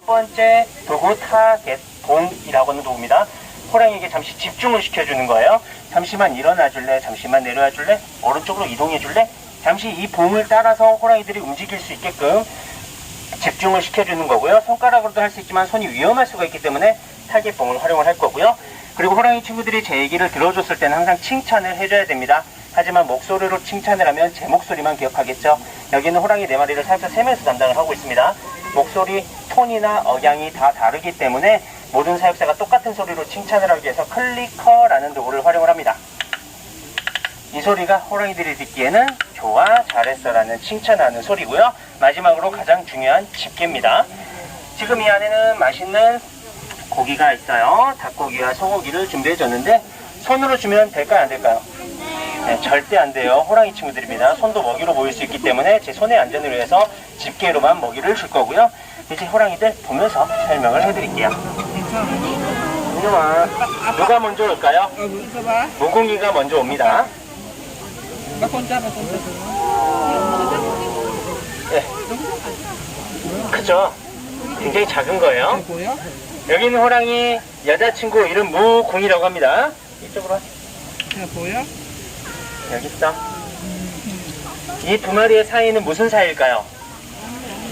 첫 번째 도구 타겟 봉이라고 하는 도구입니다. 호랑이에게 잠시 집중을 시켜주는 거예요. 잠시만 일어나 줄래? 잠시만 내려와 줄래? 오른쪽으로 이동해 줄래? 잠시 이 봉을 따라서 호랑이들이 움직일 수 있게끔 집중을 시켜주는 거고요. 손가락으로도 할 수 있지만 손이 위험할 수가 있기 때문에 타겟 봉을 활용을 할 거고요. 그리고 호랑이 친구들이 제 얘기를 들어줬을 때는 항상 칭찬을 해줘야 됩니다. 하지만 목소리로 칭찬을 하면 제 목소리만 기억하겠죠. 여기는 호랑이 4마리를 사육사 3명에서 담당을 하고 있습니다. 목소리, 톤이나 억양이 다 다르기 때문에 모든 사육사가 똑같은 소리로 칭찬을 하기 위해서 클리커라는 도구를 활용을 합니다. 이 소리가 호랑이들이 듣기에는 좋아, 잘했어 라는 칭찬하는 소리고요. 마지막으로 가장 중요한 집게입니다. 지금 이 안에는 맛있는 고기가 있어요. 닭고기와 소고기를 준비해줬는데 손으로 주면 될까요, 안 될까요? 네, 절대 안 돼요. 호랑이 친구들입니다. 손도 먹이로 보일 수 있기 때문에 제 손의 안전을 위해서 집게로만 먹이를 줄 거고요. 이제 호랑이들 보면서 설명을 해드릴게요. 이놈아, 누가 먼저 올까요? 무궁이가 먼저 옵니다. 네. 크죠? 굉장히 작은 거예요. 여기 있는 호랑이 여자친구 이름 무궁이라고 합니다. 이쪽으로 와. 보여? 여기 있어. 이 두 마리의 사이는 무슨 사이일까요?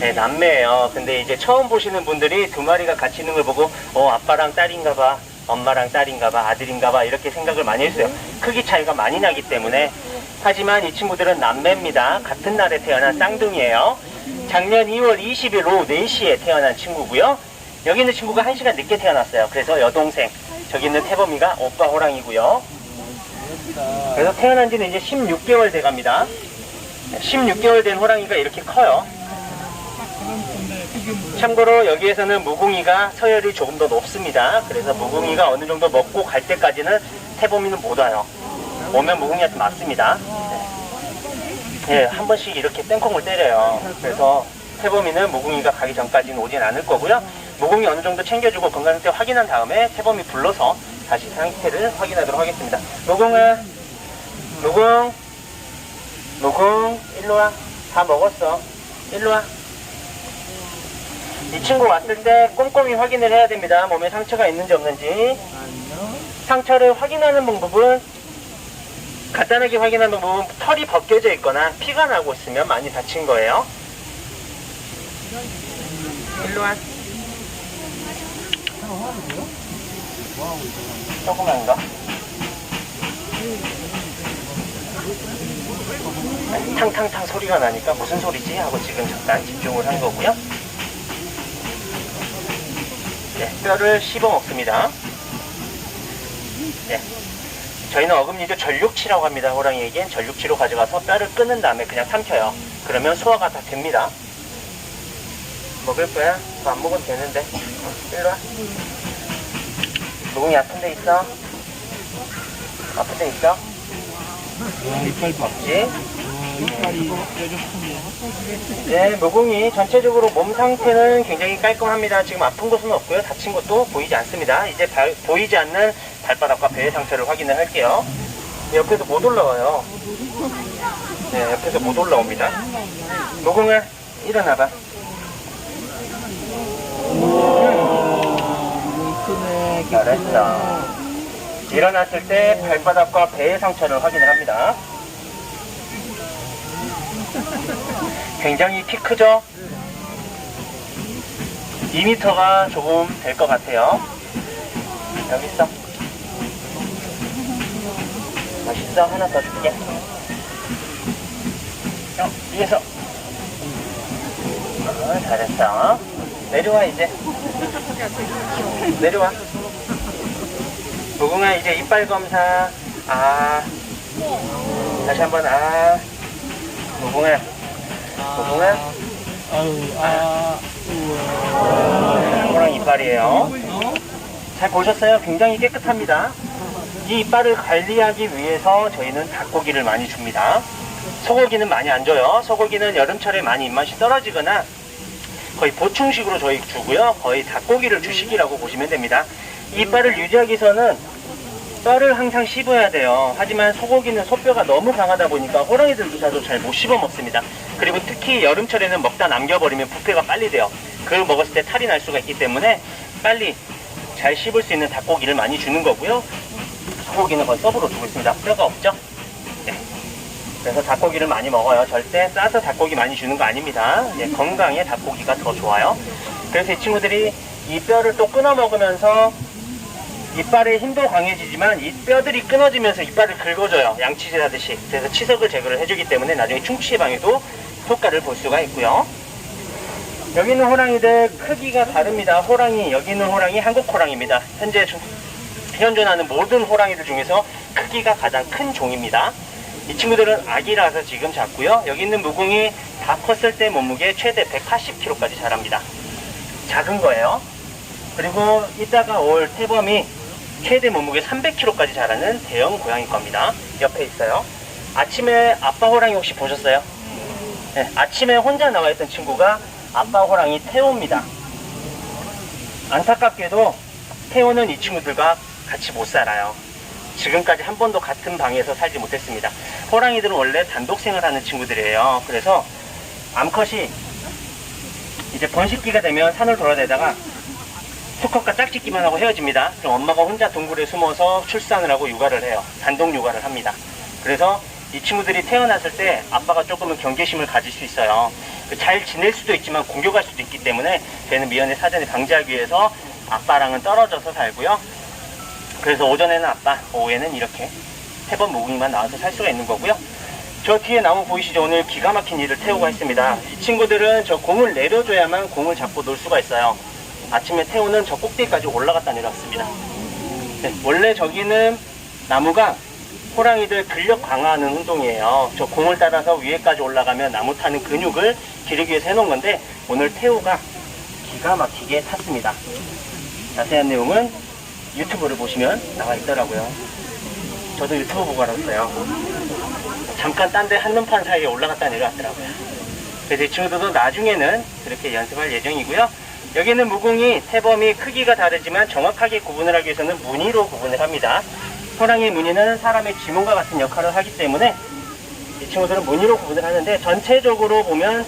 네, 남매예요. 근데 이제 처음 보시는 분들이 두 마리가 같이 있는 걸 보고 아빠랑 딸인가봐, 엄마랑 딸인가봐, 아들인가봐 이렇게 생각을 많이 했어요. 크기 차이가 많이 나기 때문에. 하지만 이 친구들은 남매입니다. 같은 날에 태어난 쌍둥이에요. 작년 2월 20일 오후 4시에 태어난 친구고요. 여기 있는 친구가 1시간 늦게 태어났어요. 그래서 여동생, 저기 있는 태범이가 오빠 호랑이고요. 그래서 태어난 지는 이제 16개월 돼갑니다. 16개월 된 호랑이가 이렇게 커요. 참고로 여기에서는 무궁이가 서열이 조금 더 높습니다. 그래서 무궁이가 어느 정도 먹고 갈 때까지는 태범이는 못 와요. 오면 무궁이한테 맞습니다. 네, 한 번씩 이렇게 땡콩을 때려요. 그래서 태범이는 무궁이가 가기 전까지는 오진 않을 거고요. 무궁이 어느 정도 챙겨주고 건강 상태 확인한 다음에 태범이 불러서 다시 상태를 확인하도록 하겠습니다. 무궁아, 무궁, 일로 와. 다 먹었어. 일로 와. 이 친구 왔을 때 꼼꼼히 확인을 해야 됩니다. 몸에 상처가 있는지 없는지. 상처를 확인하는 방법은 간단하게 확인하는 방법은 털이 벗겨져 있거나 피가 나고 있으면 많이 다친 거예요. 일로 와. 조그만가? 탕탕탕 소리가 나니까 무슨 소리지? 하고 지금 잠깐 집중을 한 거고요. 네, 뼈를 씹어 먹습니다. 네, 저희는 어금니도 전육치라고 합니다. 호랑이에겐 전육치로 가져가서 뼈를 끊은 다음에 그냥 삼켜요. 그러면 소화가 다 됩니다. 먹을 거야? 더 안 먹어도 되는데. 일로 와. 무궁이 아픈 데 있어? 아픈 데 있어? 이빨 봐. 없지? 이빨이 뾰족한데. 네, 무궁이 전체적으로 몸 상태는 굉장히 깔끔합니다. 지금 아픈 곳은 없고요. 다친 것도 보이지 않습니다. 이제 보이지 않는 발바닥과 배의 상태를 확인을 할게요. 옆에서 못 올라와요. 네, 옆에서 못 올라옵니다. 무궁아, 일어나봐. 크네. 잘했어. 일어났을 때 발바닥과 배의 상처를 확인을 합니다. 굉장히 키 크죠? 2m가 조금 될 것 같아요. 여기 있어. 맛있어? 하나 더 줄게. 위에서. 잘했어. 내려와 이제. 내려와. 무궁아 이제 이빨 검사. 다시 한번 무궁아. 무궁아. 호랑이 이빨이에요. 잘 보셨어요? 굉장히 깨끗합니다. 이 이빨을 관리하기 위해서 저희는 닭고기를 많이 줍니다. 소고기는 많이 안 줘요. 소고기는 여름철에 많이 입맛이 떨어지거나 거의 보충식으로 저희 주고요. 거의 닭고기를 주식이라고 보시면 됩니다. 이 이빨을 유지하기 위해서는 뼈를 항상 씹어야 돼요. 하지만 소고기는 소뼈가 너무 강하다 보니까 호랑이들조차도 잘 못 씹어 먹습니다. 그리고 특히 여름철에는 먹다 남겨버리면 부패가 빨리 돼요. 그 먹었을 때 탈이 날 수가 있기 때문에 빨리 잘 씹을 수 있는 닭고기를 많이 주는 거고요. 소고기는 거의 서브로 두고 있습니다. 뼈가 없죠? 네. 그래서 닭고기를 많이 먹어요. 절대 싸서 닭고기 많이 주는 거 아닙니다. 예, 건강에 닭고기가 더 좋아요. 그래서 이 친구들이 이 뼈를 또 끊어 먹으면서 이빨의 힘도 강해지지만 이 뼈들이 끊어지면서 이빨을 긁어줘요. 양치질 하듯이. 그래서 치석을 제거를 해주기 때문에 나중에 충치 예방에도 효과를 볼 수가 있고요. 여기 있는 호랑이들 크기가 다릅니다. 여기 있는 호랑이 한국 호랑이입니다. 현재 현존하는 모든 호랑이들 중에서 크기가 가장 큰 종입니다. 이 친구들은 아기라서 지금 작고요. 여기 있는 무궁이 다 컸을 때 몸무게 최대 180kg까지 자랍니다. 작은 거예요. 그리고 이따가 올 태범이 최대 몸무게 300kg까지 자라는 대형 고양이 겁니다. 옆에 있어요. 아침에 아빠 호랑이 혹시 보셨어요? 네, 아침에 혼자 나와 있던 친구가 아빠 호랑이 태호입니다. 안타깝게도 태호는 이 친구들과 같이 못 살아요. 지금까지 한 번도 같은 방에서 살지 못했습니다. 호랑이들은 원래 단독 생활하는 친구들이에요. 그래서 암컷이 이제 번식기가 되면 산을 돌아다니다가 수컷과 짝짓기만 하고 헤어집니다. 그럼 엄마가 혼자 동굴에 숨어서 출산을 하고 육아를 해요. 단독 육아를 합니다. 그래서 이 친구들이 태어났을 때 아빠가 조금은 경계심을 가질 수 있어요. 잘 지낼 수도 있지만 공격할 수도 있기 때문에 저희는 미연에 사전에 방지하기 위해서 아빠랑은 떨어져서 살고요. 그래서 오전에는 아빠, 오후에는 이렇게 태범 모궁이만 나와서 살 수가 있는 거고요. 저 뒤에 나무 보이시죠? 오늘 기가 막힌 일을 태우고 했습니다. 이 친구들은 저 공을 내려줘야만 공을 잡고 놀 수가 있어요. 아침에 태우는 저 꼭대기까지 올라갔다 내려왔습니다. 네, 원래 저기는 나무가 호랑이들 근력 강화하는 운동이에요. 저 공을 따라서 위에까지 올라가면 나무 타는 근육을 기르기 위해서 해놓은 건데 오늘 태우가 기가 막히게 탔습니다. 자세한 내용은 유튜브를 보시면 나와 있더라고요. 저도 유튜브 보고 알았어요. 잠깐 딴 데 한눈판 사이에 올라갔다 내려왔더라고요. 그래서 이 친구들도 나중에는 그렇게 연습할 예정이고요. 여기는 무궁이 태범이 크기가 다르지만 정확하게 구분을 하기 위해서는 무늬로 구분을 합니다. 호랑이 무늬는 사람의 지문과 같은 역할을 하기 때문에 이 친구들은 무늬로 구분을 하는데 전체적으로 보면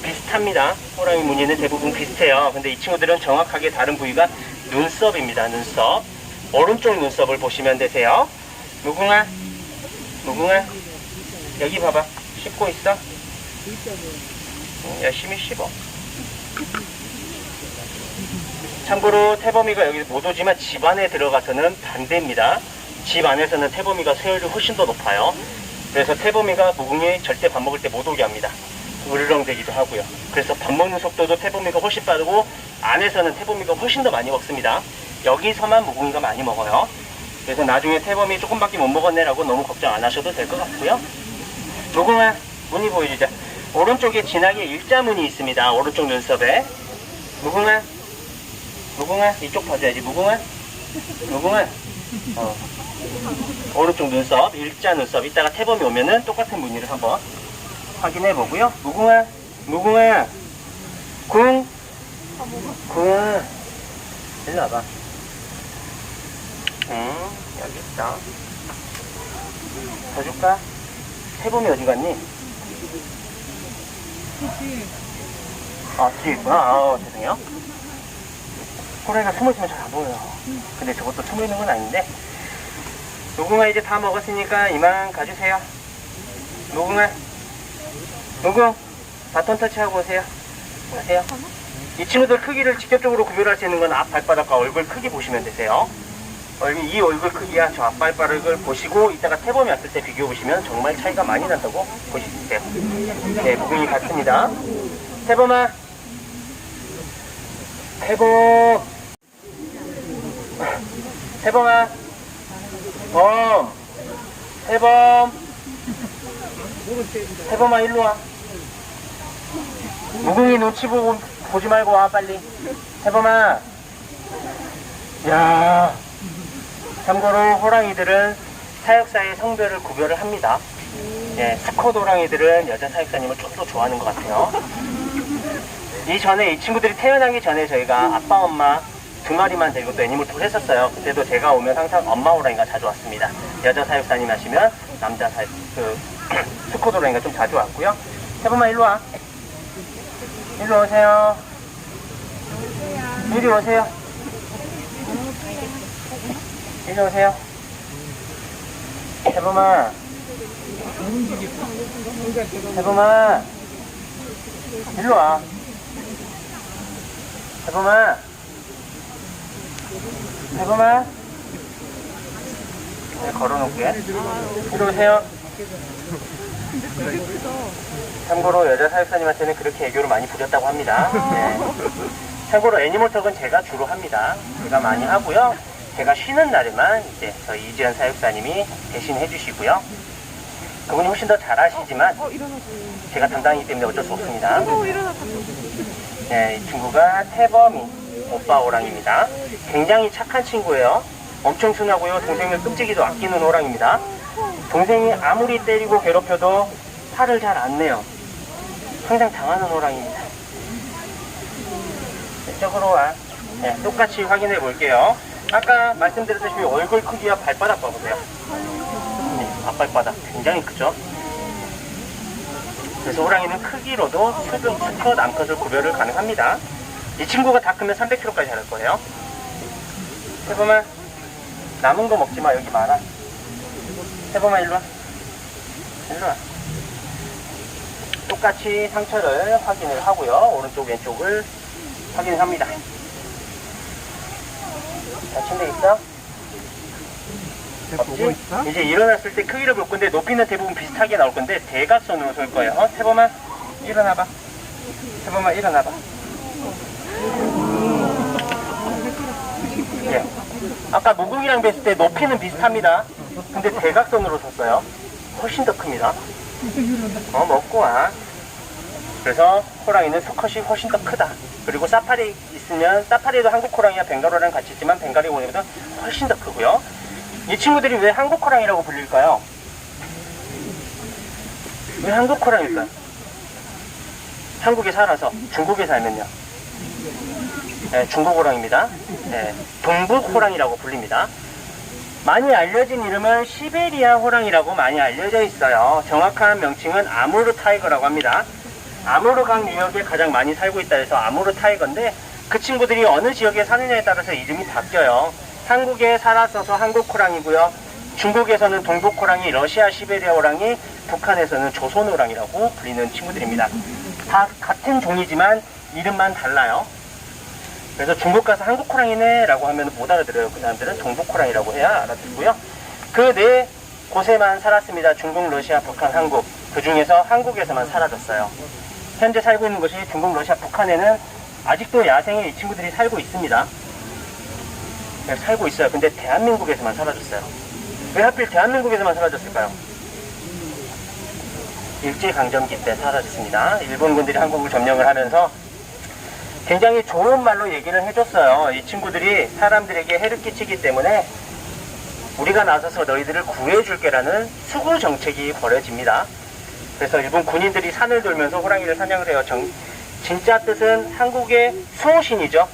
비슷합니다. 호랑이 무늬는 대부분 비슷해요. 근데 이 친구들은 정확하게 다른 부위가 눈썹입니다. 눈썹. 오른쪽 눈썹을 보시면 되세요. 무궁아, 무궁아, 여기 봐봐. 씹고 있어? 열심히 씹어. 참고로 태범이가 여기 못 오지만 집 안에 들어가서는 반대입니다. 집 안에서는 태범이가 수혈이 훨씬 더 높아요. 그래서 태범이가 무궁이 절대 밥 먹을 때 못 오게 합니다. 으르렁대기도 하고요. 그래서 밥 먹는 속도도 태범이가 훨씬 빠르고 안에서는 태범이가 훨씬 더 많이 먹습니다. 여기서만 무궁이가 많이 먹어요. 그래서 나중에 태범이 조금밖에 못 먹었네라고 너무 걱정 안 하셔도 될 것 같고요. 무궁아, 무늬 보여주자. 오른쪽에 진하게 일자무늬 있습니다. 오른쪽 눈썹에. 무궁아, 무궁아, 이쪽 봐줘야지. 무궁아, 무궁아. 오른쪽 눈썹, 일자 눈썹. 이따가 태범이 오면은 똑같은 무늬를 한번 확인해 보고요. 무궁아, 무궁아, 궁, 궁아, 일로 와봐. 여기 있다. 더 줄까? 태범이 어디 갔니? 아, 뒤에 있구나. 죄송해요. 호랑이가 숨어있으면 잘 안 보여요. 근데 저것도 숨어있는 건 아닌데. 무궁아 이제 다 먹었으니까 이만 가주세요. 무궁아, 무궁, 바톤 터치하고 오세요. 오세요. 이 친구들 크기를 직접적으로 구별할 수 있는 건 앞 발바닥과 얼굴 크기 보시면 되세요. 이 얼굴 크기와 저 앞 발바닥을 보시고 이따가 태범이 왔을 때 비교해 보시면 정말 차이가 많이 난다고 보실 수 있어요. 네, 무궁이 같습니다. 태범아, 태범, 태범아, 범, 태범, 태범아 일로 와. 무궁이 눈치 보지 말고 와 빨리. 태범아. 야, 참고로 호랑이들은 사육사의 성별을 구별을 합니다. 예, 수컷 호랑이들은 여자 사육사님을 좀 더 좋아하는 것 같아요. 이전에 이 친구들이 태어나기 전에 저희가 아빠 엄마 두 마리만 데리고 또 애니멀톡을 했었어요. 그때도 제가 오면 항상 엄마 호랑이가 자주 왔습니다. 여자 사육사님 하시면 남자 수컷 호랑이가 좀 자주 왔고요. 태범아 일로 와. 일로 오세요. 이리 오세요. 이리 오세요. 해범아. 해범아. 일로 와. 해범아. 해범아. 네, 걸어놓을게. 이리 오세요. 참고로 여자 사육사님한테는 그렇게 애교를 많이 부렸다고 합니다. 네. 참고로 애니멀톡은 제가 주로 합니다. 제가 많이 하고요. 제가 쉬는 날에만 이제 저희 이지연 사육사님이 대신 해주시고요. 그분이 훨씬 더 잘하시지만 제가 담당이기 때문에 어쩔 수 없습니다. 네, 이 친구가 태범이 오빠 호랑입니다. 굉장히 착한 친구예요. 엄청 순하고요. 동생을 끔찍이도 아끼는 호랑입니다. 동생이 아무리 때리고 괴롭혀도 화를 잘 안 내요. 항상 당하는 호랑입니다. 이쪽으로 와. 네, 똑같이 확인해 볼게요. 아까 말씀드렸다시피 얼굴 크기와 발바닥 봐보세요. 네, 앞발바닥 굉장히 크죠? 그래서 호랑이는 크기로도 수컷, 암컷을 구별을 가능합니다. 이 친구가 다 크면 300kg까지 자랄 거예요. 해보면 남은 거 먹지 마. 여기 많아. 해보면 일로 와. 일로 와. 똑같이 상처를 확인을 하고요. 오른쪽 왼쪽을 확인을 합니다. 다친 데 있어? 없지? 이제 일어났을 때 크기를 볼 건데 높이는 대부분 비슷하게 나올 건데 대각선으로 설 거예요. 해보면 일어나봐. 해보면 일어나봐. 네. 아까 모국이랑 뵀을 때 높이는 비슷합니다. 근데 대각선으로 섰어요. 훨씬 더 큽니다. 먹고 와. 그래서 호랑이는 수컷이 훨씬 더 크다. 그리고 사파리 있으면 사파리도 한국 호랑이와 벵갈 호랑이 같이 있지만 벵갈이 호랑이보다 훨씬 더 크고요. 이 친구들이 왜 한국 호랑이라고 불릴까요? 왜 한국 호랑이일까요? 한국에 살아서 중국에 살면요. 네, 중국 호랑이입니다. 네, 동북 호랑이라고 불립니다. 많이 알려진 이름은 시베리아 호랑이라고 많이 알려져 있어요. 정확한 명칭은 아무르 타이거라고 합니다. 아무르강 유역에 가장 많이 살고 있다 해서 아무르 타이거인데 그 친구들이 어느 지역에 사느냐에 따라서 이름이 바뀌어요. 한국에 살았어서 한국 호랑이고요. 중국에서는 동북 호랑이, 러시아 시베리아 호랑이, 북한에서는 조선 호랑이라고 불리는 친구들입니다. 다 같은 종이지만 이름만 달라요. 그래서 중국 가서 한국 호랑이네 라고 하면 못 알아들어요. 그 사람들은 동북 호랑이라고 해야 알아듣고요. 그 네 곳에만 살았습니다. 중국, 러시아, 북한, 한국. 그 중에서 한국에서만 사라졌어요. 현재 살고 있는 곳이 중국, 러시아, 북한에는 아직도 야생에 이 친구들이 살고 있습니다. 네, 살고 있어요. 근데 대한민국에서만 사라졌어요. 왜 하필 대한민국에서만 사라졌을까요? 일제강점기 때 사라졌습니다. 일본군들이 한국을 점령을 하면서 굉장히 좋은 말로 얘기를 해줬어요. 이 친구들이 사람들에게 해를 끼치기 때문에 우리가 나서서 너희들을 구해줄게라는 수구 정책이 벌어집니다. 그래서 일본 군인들이 산을 돌면서 호랑이를 사냥을 해요. 진짜 뜻은 한국의 수호신이죠.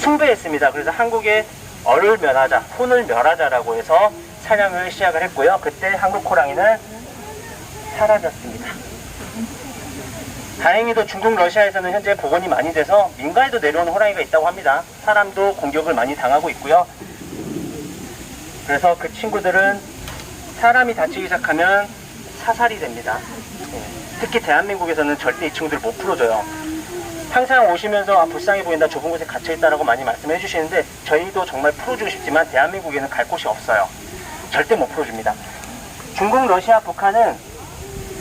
숭배했습니다. 그래서 한국의 얼을 멸하자, 혼을 멸하자라고 해서 사냥을 시작을 했고요. 그때 한국 호랑이는 사라졌습니다. 다행히도 중국, 러시아에서는 현재 복원이 많이 돼서 민가에도 내려오는 호랑이가 있다고 합니다. 사람도 공격을 많이 당하고 있고요. 그래서 그 친구들은 사람이 다치기 시작하면 사살이 됩니다. 특히 대한민국에서는 절대 이 친구들을 못 풀어줘요. 항상 오시면서 불쌍해 보인다, 좁은 곳에 갇혀있다라고 많이 말씀해 주시는데 저희도 정말 풀어주고 싶지만 대한민국에는 갈 곳이 없어요. 절대 못 풀어줍니다. 중국, 러시아, 북한은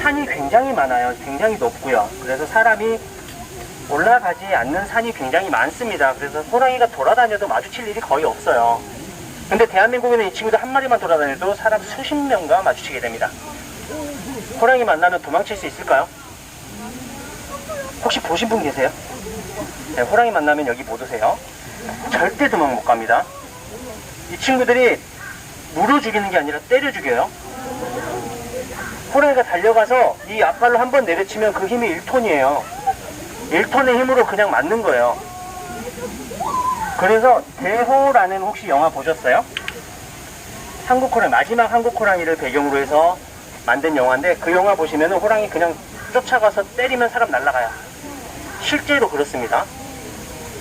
산이 굉장히 많아요. 굉장히 높고요. 그래서 사람이 올라가지 않는 산이 굉장히 많습니다. 그래서 호랑이가 돌아다녀도 마주칠 일이 거의 없어요. 근데 대한민국에는 이 친구들 한 마리만 돌아다녀도 사람 수십 명과 마주치게 됩니다. 호랑이 만나면 도망칠 수 있을까요? 혹시 보신 분 계세요? 네, 호랑이 만나면 여기 못 오세요. 절대 도망 못 갑니다. 이 친구들이 물어 죽이는 게 아니라 때려 죽여요. 호랑이가 달려가서 이 앞발로 한번 내려치면 그 힘이 1톤이에요. 1톤의 힘으로 그냥 맞는 거예요. 그래서 대호라는 혹시 영화 보셨어요? 한국 호랑이, 마지막 한국 호랑이를 배경으로 해서 만든 영화인데 그 영화 보시면 호랑이 그냥 쫓아가서 때리면 사람 날아가요. 실제로 그렇습니다.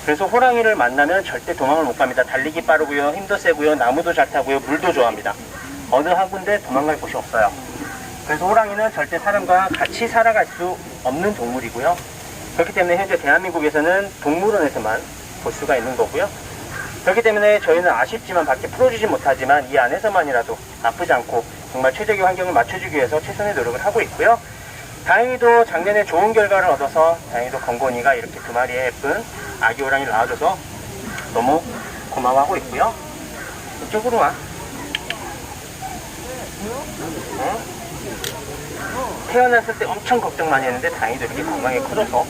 그래서 호랑이를 만나면 절대 도망을 못 갑니다. 달리기 빠르고요, 힘도 세고요, 나무도 잘 타고요, 물도 좋아합니다. 어느 한 군데 도망갈 곳이 없어요. 그래서 호랑이는 절대 사람과 같이 살아갈 수 없는 동물이고요. 그렇기 때문에 현재 대한민국에서는 동물원에서만 볼 수가 있는 거고요. 그렇기 때문에 저희는 아쉽지만 밖에 풀어주지 못하지만 이 안에서만이라도 아프지 않고 정말 최적의 환경을 맞춰주기 위해서 최선의 노력을 하고 있고요. 다행히도 작년에 좋은 결과를 얻어서 다행히도 건곤이가 이렇게 두 마리의 예쁜 아기 호랑이를 낳아줘서 너무 고마워하고 있고요. 이쪽으로 와. 응? 태어났을 때 엄청 걱정 많이 했는데 다행히도 이렇게 건강에 커져서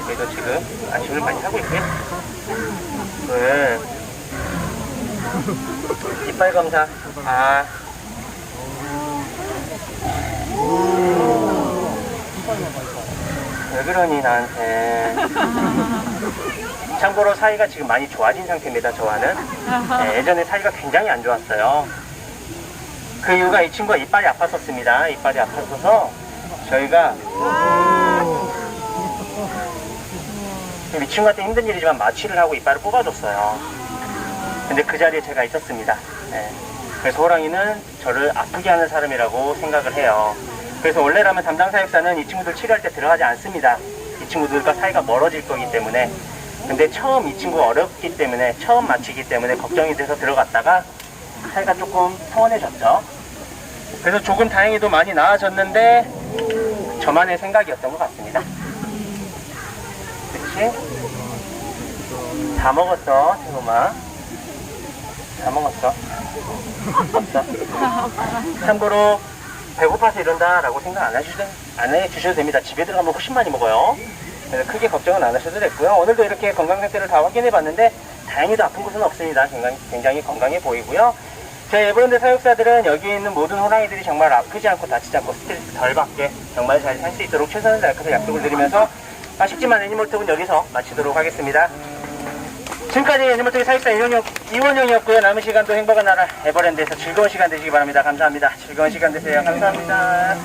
그래도 지금 안심을 많이 하고 있고요. 네. 이빨 검사. 아. 왜 그러니 나한테. 참고로 사이가 지금 많이 좋아진 상태입니다. 저와는. 네, 예전에 사이가 굉장히 안 좋았어요. 그 이유가 이 친구가 이빨이 아팠었습니다. 이빨이 아팠어서 저희가 이 친구한테 힘든 일이지만 마취를 하고 이빨을 뽑아줬어요. 근데 그 자리에 제가 있었습니다. 네. 그래서 호랑이는 저를 아프게 하는 사람이라고 생각을 해요. 그래서 원래라면 담당 사육사는 이 친구들 치료할 때 들어가지 않습니다. 이 친구들과 사이가 멀어질 거기 때문에. 근데 처음 이 친구가 어렵기 때문에, 처음 마취기 때문에 걱정이 돼서 들어갔다가 사이가 조금 서운해졌죠. 그래서 조금 다행히도 많이 나아졌는데 저만의 생각이었던 것 같습니다. 그치? 다 먹었어, 태범아. 다 먹었어. 없어. 참고로 배고파서 이런다 라고 생각 안 해주셔도 됩니다. 집에 들어가면 훨씬 많이 먹어요. 그래서 크게 걱정은 안 하셔도 됐고요. 오늘도 이렇게 건강 상태를 다 확인해 봤는데 다행히도 아픈 곳은 없습니다. 굉장히 건강해 보이고요. 저희 에버랜드 사육사들은 여기 있는 모든 호랑이들이 정말 아프지 않고 다치지 않고 스트레스 덜 받게 정말 잘 살 수 있도록 최선을 다해서 약속을 드리면서 아쉽지만 애니멀톡은 여기서 마치도록 하겠습니다. 지금까지 애니멀톡의 사육사 이원영이었고요. 남은 시간도 행복한 나라 에버랜드에서 즐거운 시간 되시기 바랍니다. 감사합니다. 즐거운 시간 되세요. 감사합니다.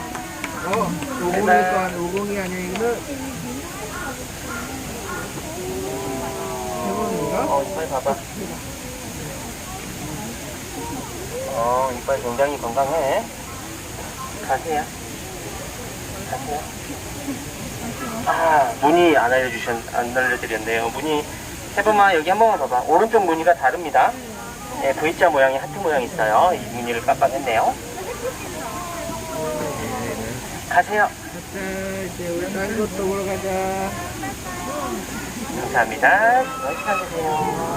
요거니까 오공이 아니야 이거는 해보는가? 이빨 봐봐. 이빨 굉장히 건강해. 가세요. 무늬 안 알려드렸네요. 무늬, 해보마 여기 한 번만 봐봐. 오른쪽 무늬가 다릅니다. 예, V자 모양이 하트 모양이 있어요. 이 무늬를 깜빡했네요. 가세요. 이제 우리 딴 것도 보러 가자. 감사합니다. 수고하세요.